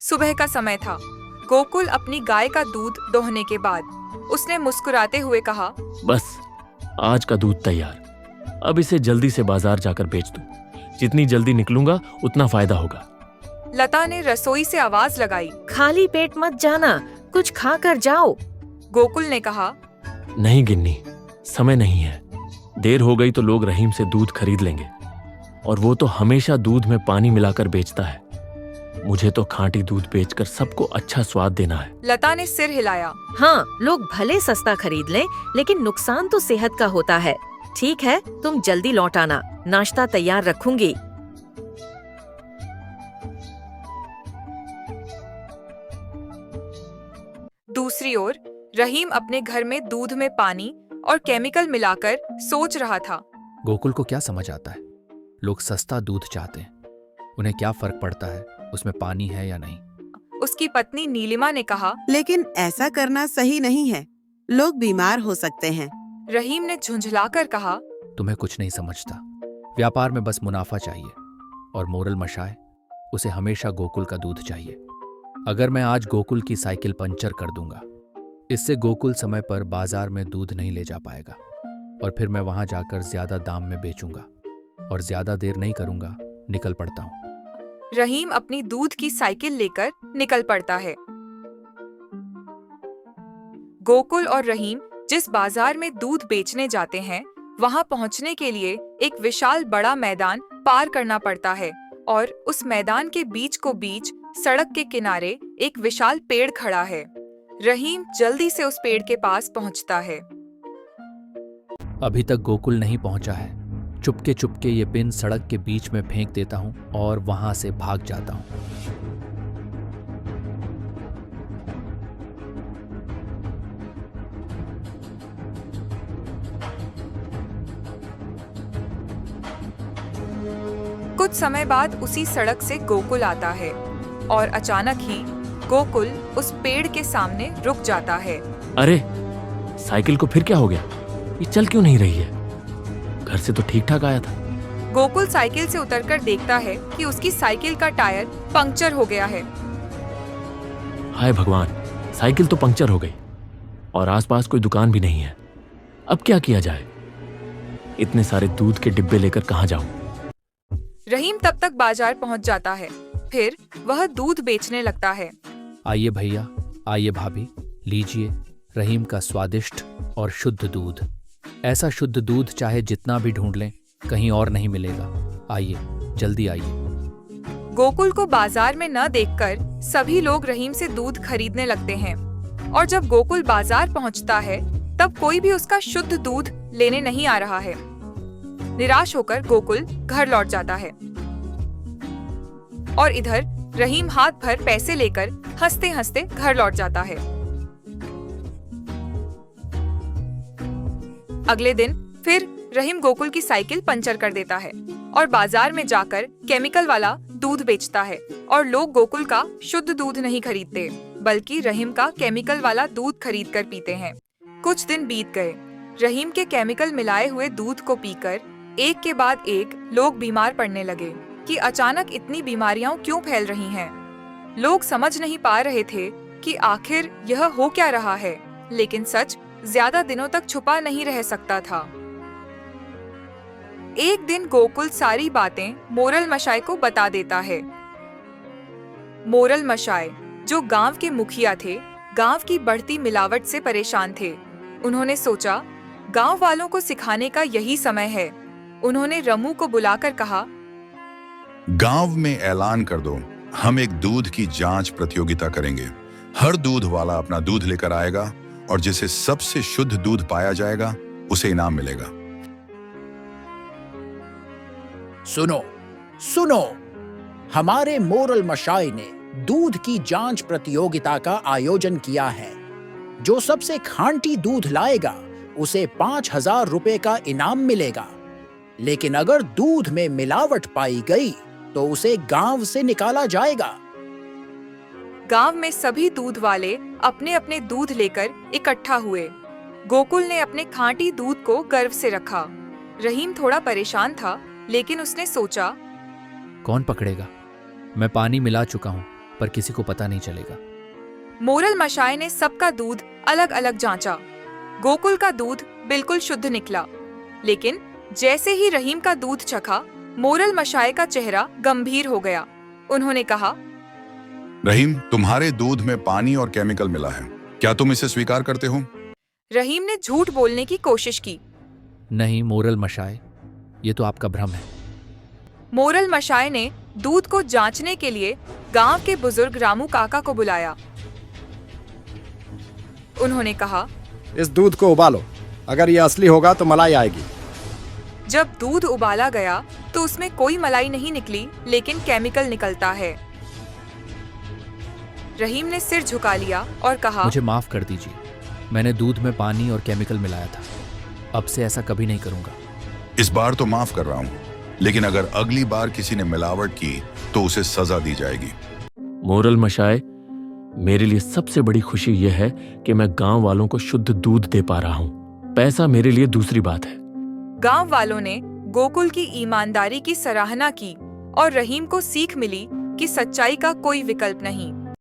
सुबह का समय था। गोकुल अपनी गाय का दूध दोहने के बाद उसने मुस्कुराते हुए कहा, बस आज का दूध तैयार। अब इसे जल्दी से बाजार जाकर बेच दूं। जितनी जल्दी निकलूंगा उतना फायदा होगा। लता ने रसोई से आवाज लगाई। खाली पेट मत जाना, कुछ खा कर जाओ। गोकुल ने कहा, नहीं गिन्नी, समय नहीं है। देर हो गई तो लोग रहीम से दूध खरीद लेंगे और वो तो हमेशा दूध में पानी मिलाकर बेचता है। मुझे तो खांटी दूध बेचकर सबको अच्छा स्वाद देना है। लता ने सिर हिलाया। हाँ, लोग भले सस्ता खरीद लें, लेकिन नुकसान तो सेहत का होता है। ठीक है, तुम जल्दी लौट आना, नाश्ता तैयार रखूंगी। दूसरी ओर रहीम अपने घर में दूध में पानी और केमिकल मिलाकर सोच रहा था। गोकुल को क्या समझ आता है? लोग सस्ता दूध चाहते हैं, उन्हें क्या फर्क पड़ता है उसमें पानी है या नहीं। उसकी पत्नी नीलिमा ने कहा, लेकिन ऐसा करना सही नहीं है, लोग बीमार हो सकते हैं। रहीम ने झुंझलाकर कहा, तुम्हें कुछ नहीं समझता। व्यापार में बस मुनाफा चाहिए और मोरल मशाए, उसे हमेशा गोकुल का दूध चाहिए। अगर मैं आज गोकुल की साइकिल पंचर कर दूंगा, इससे गोकुल समय पर बाजार में दूध नहीं ले जा पाएगा और फिर मैं वहां जाकर ज्यादा दाम में बेचूंगा और ज्यादा देर नहीं करूंगा, निकल पड़ता हूं। रहीम अपनी दूध की साइकिल लेकर निकल पड़ता है। गोकुल और रहीम जिस बाजार में दूध बेचने जाते हैं, वहां पहुंचने के लिए एक विशाल बड़ा मैदान पार करना पड़ता है और उस मैदान के बीच को बीच सड़क के किनारे एक विशाल पेड़ खड़ा है। रहीम जल्दी से उस पेड़ के पास पहुंचता है। अभी तक गोकुल नहीं पहुंचा है। चुपके चुपके ये पिन सड़क के बीच में फेंक देता हूं और वहां से भाग जाता हूं। कुछ समय बाद उसी सड़क से गोकुल आता है और अचानक ही गोकुल उस पेड़ के सामने रुक जाता है। अरे, साइकिल को फिर क्या हो गया? ये चल क्यों नहीं रही है? घर से तो ठीक ठाक आया था। गोकुल साइकिल से उतरकर देखता है कि उसकी साइकिल का टायर पंक्चर हो गया है। हाय भगवान, साइकिल तो पंक्चर हो गई और आसपास कोई दुकान भी नहीं है। अब क्या किया जाए? इतने सारे दूध के डिब्बे लेकर कहाँ जाऊं? रहीम तब तक बाजार पहुंच जाता है। फिर वह दूध बेचने लगता है। आइए भैया, आइए भाभी, लीजिए रहीम का स्वादिष्ट और शुद्ध दूध। ऐसा शुद्ध दूध चाहे जितना भी ढूंढ लें, कहीं और नहीं मिलेगा। आइए, जल्दी आइए। गोकुल को बाजार में न देखकर सभी लोग रहीम से दूध खरीदने लगते हैं और जब गोकुल बाजार पहुंचता है, तब कोई भी उसका शुद्ध दूध लेने नहीं आ रहा है। निराश होकर गोकुल घर लौट जाता है और इधर रहीम हाथ भर पैसे लेकर हंसते हंसते घर लौट जाता है। अगले दिन फिर रहीम गोकुल की साइकिल पंचर कर देता है और बाजार में जाकर केमिकल वाला दूध बेचता है और लोग गोकुल का शुद्ध दूध नहीं खरीदते, बल्कि रहीम का केमिकल वाला दूध खरीद कर पीते हैं। कुछ दिन बीत गए। रहीम के केमिकल मिलाए हुए दूध को पीकर एक के बाद एक लोग बीमार पड़ने लगे कि अचानक इतनी बीमारियां क्यों फैल रही हैं। लोग समझ नहीं पा रहे थे कि आखिर यह हो क्या रहा है, लेकिन सच ज्यादा दिनों तक छुपा नहीं रह सकता था। एक दिन गोकुल सारी बातें मोरल मशाय को बता देता है। मोरल मशाय, जो गांव के मुखिया थे, गांव की बढ़ती मिलावट से परेशान थे। उन्होंने सोचा, गांव वालों को सिखाने का यही समय है। उन्होंने रमू को बुलाकर कहा, गांव में ऐलान कर दो, हम एक दूध की जांच प्रतियोगिता करेंगे। हर दूध वाला अपना दूध लेकर आएगा और जिसे सबसे शुद्ध दूध पाया जाएगा, उसे इनाम मिलेगा। सुनो सुनो, हमारे मोरल मशाई ने दूध की जांच प्रतियोगिता का आयोजन किया है। जो सबसे खांटी दूध लाएगा, उसे 5,000 रुपए का इनाम मिलेगा। लेकिन अगर दूध में मिलावट पाई गई तो उसे गांव से निकाला जाएगा। गांव में सभी दूध वाले अपने अपने दूध लेकर इकट्ठा हुए। गोकुल ने अपने खांटी दूध को गर्व से रखा। रहीम थोड़ा परेशान था, लेकिन उसने सोचा, कौन पकड़ेगा? मैं पानी मिला चुका हूं, पर किसी को पता नहीं चलेगा। मोरल मशाय ने सबका दूध अलग अलग जांचा। गोकुल का दूध बिल्कुल शुद्ध निकला, लेकिन जैसे ही रहीम का दूध चखा, मोरल मशाय का चेहरा गंभीर हो गया। उन्होंने कहा, रहीम, तुम्हारे दूध में पानी और केमिकल मिला है, क्या तुम इसे स्वीकार करते हो? रहीम ने झूठ बोलने की कोशिश की। नहीं मोरल मशाय, ये तो आपका भ्रम है। मोरल मशाय ने दूध को जांचने के लिए गांव के बुजुर्ग रामू काका को बुलाया। उन्होंने कहा, इस दूध को उबालो, अगर ये असली होगा तो मलाई आएगी। जब दूध उबाला गया तो उसमें कोई मलाई नहीं निकली, लेकिन केमिकल निकलता है। रहीम ने सिर झुका लिया और कहा, मुझे माफ कर दीजिए, मैंने दूध में पानी और केमिकल मिलाया था। अब से ऐसा कभी नहीं करूंगा। इस बार तो माफ कर रहा हूं, लेकिन अगर अगली बार किसी ने मिलावट की तो उसे सजा दी जाएगी। मोरल मशाय, मेरे लिए सबसे बड़ी खुशी यह है कि मैं गांव वालों को शुद्ध दूध दे पा रहा हूं। पैसा मेरे लिए दूसरी बात है। गांव वालों ने गोकुल की ईमानदारी की सराहना की और रहीम को सीख मिली कि सच्चाई का कोई विकल्प नहीं।